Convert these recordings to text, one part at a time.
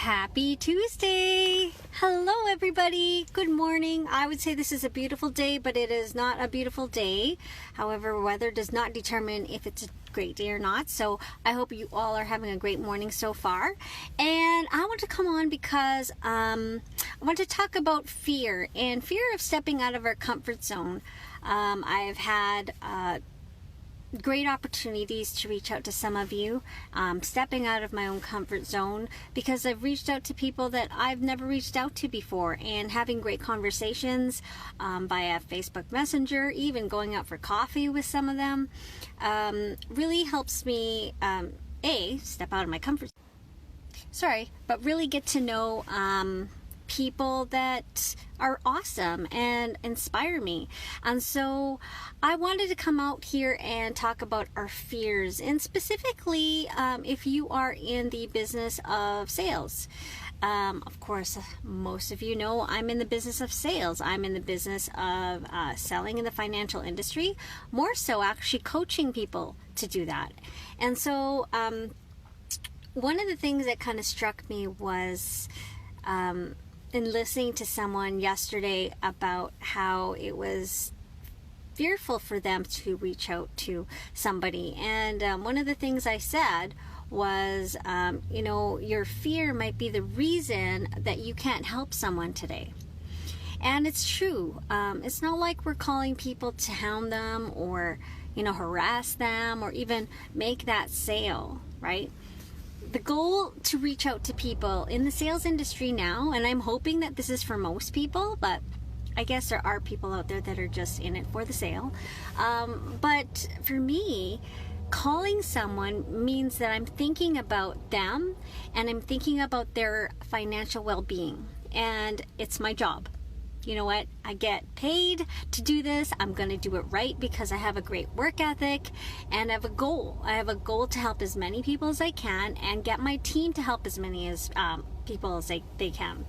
Happy Tuesday! Hello everybody! Good morning. I would say this is a beautiful day, but it is not a beautiful day. However, weather does not determine if it's a great day or not. So I hope you all are having a great morning so far. And I want to come on because I want to talk about fear and fear of stepping out of our comfort zone. I've had great opportunities to reach out to some of you, stepping out of my own comfort zone, because I've reached out to people that I've never reached out to before, and having great conversations via Facebook Messenger, even going out for coffee with some of them, really helps me step out of my comfort zone. But really get to know people that are awesome and inspire me. And so I wanted to come out here and talk about our fears, and specifically if you are in the business of sales. Of course, most of you know I'm in the business of sales. I'm in the business of selling in the financial industry, more so actually coaching people to do that. And so one of the things that kind of struck me was in listening to someone yesterday about how it was fearful for them to reach out to somebody. And one of the things I said was, your fear might be the reason that you can't help someone today. And it's true. It's not like we're calling people to hound them or, harass them or even make that sale, right? The goal to reach out to people in the sales industry now, and I'm hoping that this is for most people, but I guess there are people out there that are just in it for the sale. But for me, calling someone means that I'm thinking about them and I'm thinking about their financial well-being, and it's my job. You know what? I get paid to do this. I'm going to do it right because I have a great work ethic and I have a goal. I have a goal to help as many people as I can and get my team to help as many as people as they can.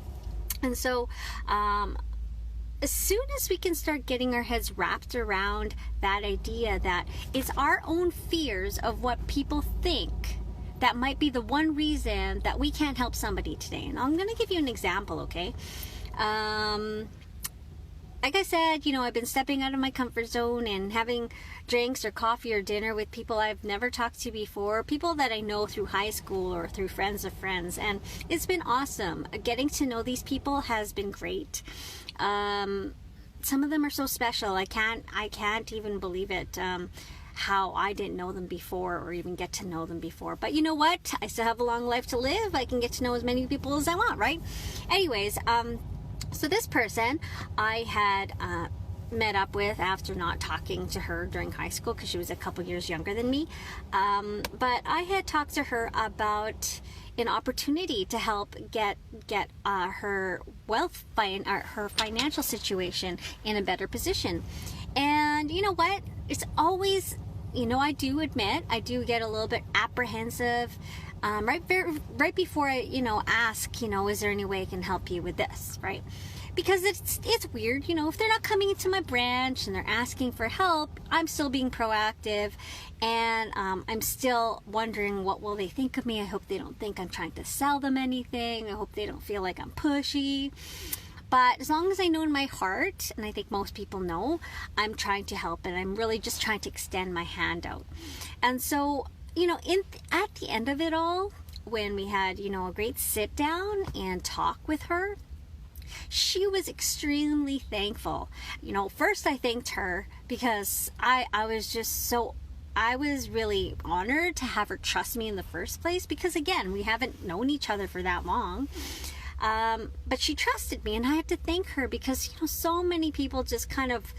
And so as soon as we can start getting our heads wrapped around that idea that it's our own fears of what people think that might be the one reason that we can't help somebody today. And I'm going to give you an example, okay? Like I said, I've been stepping out of my comfort zone and having drinks or coffee or dinner with people I've never talked to before, people that I know through high school or through friends of friends, and it's been awesome. Getting to know these people has been great. Some of them are so special. I can't even believe it. How I didn't know them before or even get to know them before. But you know what? I still have a long life to live. I can get to know as many people as I want, right? Anyways, so this person I had met up with after not talking to her during high school because she was a couple years younger than me. But I had talked to her about an opportunity to help get her her financial situation in a better position. And you know what? It's always, I do admit I do get a little bit apprehensive right before I ask, is there any way I can help you with this, right? Because it's weird, if they're not coming into my branch and they're asking for help, I'm still being proactive, and I'm still wondering, what will they think of me? I hope they don't think I'm trying to sell them anything. I hope they don't feel like I'm pushy. But as long as I know in my heart, and I think most people know, I'm trying to help, and I'm really just trying to extend my hand out. And so, at the end of it all, when we had, a great sit down and talk with her, she was extremely thankful. First I thanked her because I was really honored to have her trust me in the first place, because again, we haven't known each other for that long. But she trusted me, and I had to thank her because, so many people just kind of,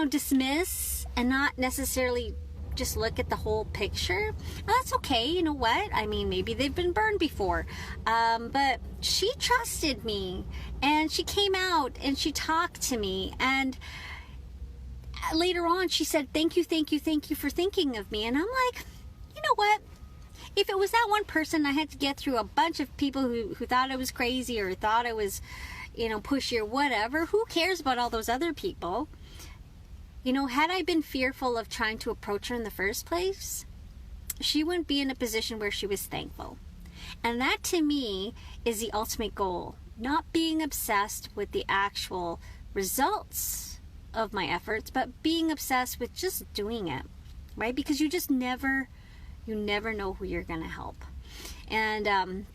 dismiss and not necessarily just look at the whole picture. And that's okay. You know what? I mean, maybe they've been burned before. But she trusted me, and she came out and she talked to me, and later on she said, thank you for thinking of me. And I'm like, you know what? If it was that one person, I had to get through a bunch of people who thought I was crazy or thought I was, pushy or whatever. Who cares about all those other people? Had I been fearful of trying to approach her in the first place, she wouldn't be in a position where she was thankful. And that to me is the ultimate goal. Not being obsessed with the actual results of my efforts, but being obsessed with just doing it, right? Because you never know who you're going to help. And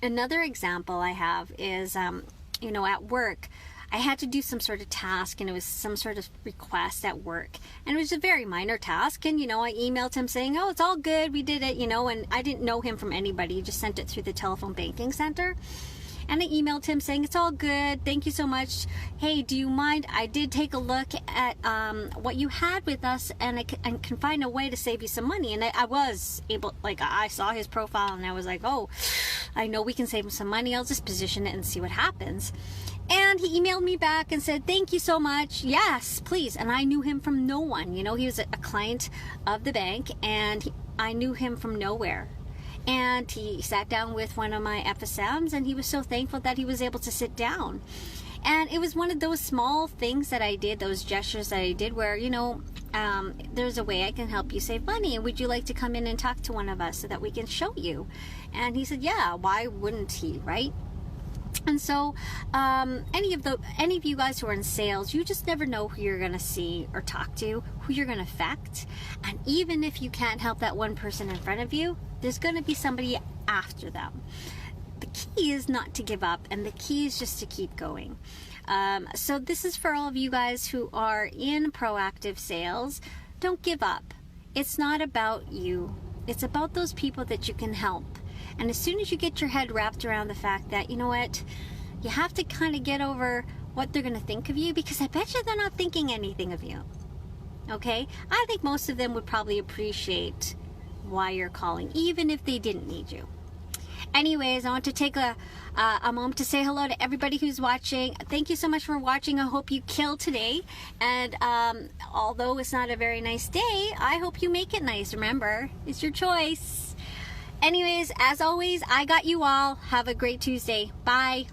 another example I have is, at work, I had to do some sort of task, and it was some sort of request at work. And it was a very minor task. And, I emailed him saying, oh, it's all good. We did it, and I didn't know him from anybody. He just sent it through the telephone banking center. And I emailed him saying, it's all good. Thank you so much. Hey, do you mind? I did take a look at what you had with us, and I can find a way to save you some money. And I was able, I saw his profile, and I was like, oh, I know we can save him some money. I'll just position it and see what happens. And he emailed me back and said, thank you so much. Yes, please. And I knew him from no one. He was a client of the bank, and I knew him from nowhere. And he sat down with one of my FSMs, and he was so thankful that he was able to sit down. And it was one of those small things that I did, those gestures that I did where, there's a way I can help you save money. And would you like to come in and talk to one of us so that we can show you? And he said, yeah, why wouldn't he, right? And so any of you guys who are in sales, you just never know who you're going to see or talk to, who you're going to affect. And even if you can't help that one person in front of you, there's going to be somebody after them. The key is not to give up, and the key is just to keep going. So this is for all of you guys who are in proactive sales. Don't give up. It's not about you. It's about those people that you can help. And as soon as you get your head wrapped around the fact that, you have to kind of get over what they're going to think of you, because I bet you they're not thinking anything of you. Okay? I think most of them would probably appreciate why you're calling, even if they didn't need you. Anyways, I want to take a moment to say hello to everybody who's watching. Thank you so much for watching. I hope you kill today. And although it's not a very nice day, I hope you make it nice. Remember, it's your choice. Anyways, as always, I got you all. Have a great Tuesday. Bye.